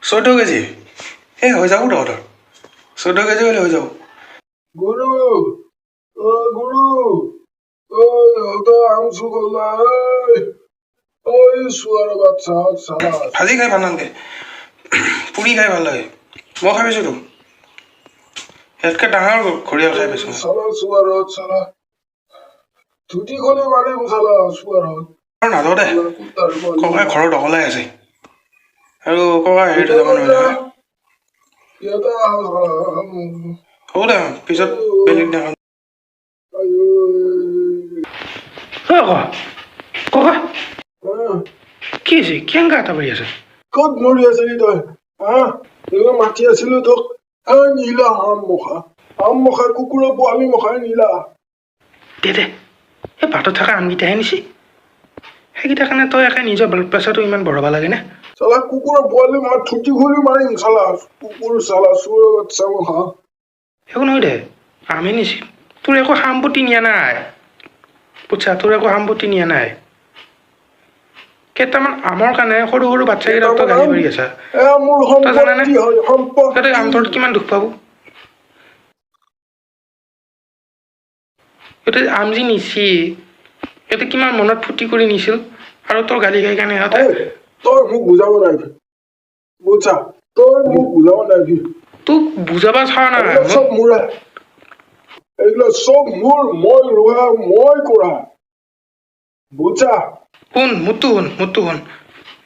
14 KG এই হৈ যাব তহঁতৰ 14 কেজি হ'লে হৈ যাব গুৰু গুৰু আমচু গলা ওই শুয়াৰ বাচ্চা সালা ভাজি খাই ভাল নালাগে পুৰি খাই ভাল লাগে মই খাই পাইছোঁ তো ইয়াতকৈ ডাঙৰ ঘৰিয়াল খাই পাইছোঁ সালা শুয়াৰ সালা ধুতি খনে মাৰিম সালা শুয়াৰ আৰু নাযাওঁ দে ককাই ঘৰত অকলাই আছে আৰু ককাই হেৰিটো যাব নোৱাৰে হ'ব দে পিছত বেলেগ দিনাখন ককা কি হৈছে কেনেকুৱা এটা বাঢ়ি আছে ক'ত মৰি আছিলি তই মাতি আছিলো তোক নিলা আম মখা কুকুৰৰ পোৱালি মখাই নিলা দে এই ভাতত থকা আমকেইটাহে নিছি সেইকেইটাৰ কাৰণে তই একে নিজৰ ব্লাড প্ৰেছাৰটো ইমান বঢ়াব লাগে নে চালা কুকুৰৰ পোৱালি মই থুটি খুলি মাৰিম চালা কুকুৰ চালা চুৰৰ বাচ্চা মখা একো নহয় দে আমি নিছি তোৰ একো সাম্পত্তি নিয়া নাই বুজছা তোৰ একো সাম্পত্তি নিয়া নাই কেইটামান আমৰ কাৰণে সৰু সৰু বাচ্চাকেইটাক তই গালি মাৰি আছা তই জানানে তাতে আমটোত কিমান দুখ পাব এতিয়া আম যি নিছি এতিয়া কিমান মনত ফুৰ্তি কৰি নিছিল আৰু তোৰ গালি খাই কাৰণে সিহঁতে তই মোক বুজাব নাইবি বুজছা তই মোক বুজাব নাইবি তোক বুজাব চোৱা নাই চব মোৰে এইগুলো সব মোৰ মই ৰোৱা মই কৰা বুজছা শুন মোৰটো শুন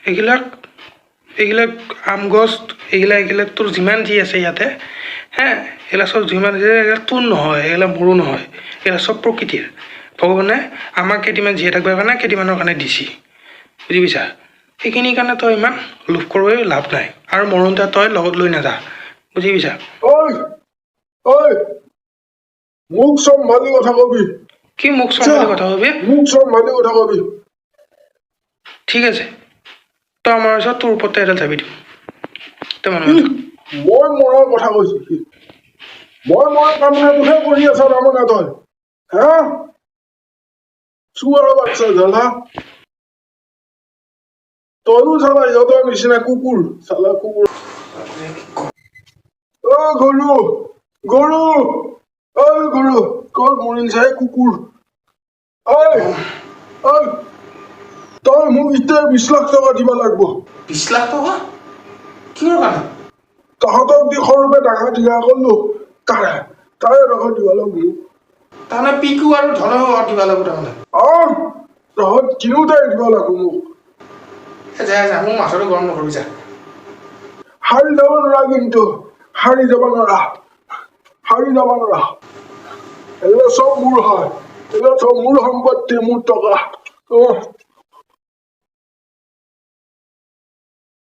এইবিলাক আম গছ এইবিলাক তোৰ যিমান যি আছে ইয়াতে এইবিলাক চব যিমান আছে এইবিলাক তোৰ নহয় এইবিলাক মোৰো নহয় এইবিলাক চব প্ৰকৃতিৰ ভগৱানে আমাক কেইদিনমান জীয়াই থাকিবৰ কাৰণে কেইদিনমানৰ কাৰণে দিছি বুজি পাইছা সেইখিনিৰ কাৰণে তই ইমান লোভ কৰিবলৈ লাভ নাই আৰু মৰোতে তই লগত লৈ নাযা বুজি পাইছা মোক চম্ভালি কথা কবি কি মোক চম্ভালি কথা কবি মোক চম্ভালি কথা কবি ঠিক আছে তই আমাৰ ওচৰত তোৰ ওপৰতে এডাল চাবি দিম তই মানুহ মই মৰাৰ কথা কৈছো মই মৰা কামনাটোহে কৰি আছ তাৰমানে তই চুৱাৰৰ বাচ্চা জানা তইও চালা ইহঁতৰ নিচিনা কুকুৰ চালা কুকুৰ গৰু গৰু গৰু ক'ত মৰিল চাই কুকুৰ তই মোক এতিয়া 20 লাখ টকা দিব লাগিব 20 লাখ টকা কিহৰ কাৰণে তহঁতক দি সৰুপে ডাঙৰ দীঘা কৰিলো তাৰে টকা দিব লাগিব তাৰমানে পিকু আৰু ধনৰ দিব লাগিব তাৰমানে তহঁত কিনোতে দিব লাগিব মোক মোক মাছটো গৰম নকৰিবি যা হাৰি যাব নোৱাৰা কিন্তু হাৰি যাব নোৱাৰা এইবিলাক চব মোৰ হয় এইবিলাক চব মোৰ সম্পত্তি মোৰ টকা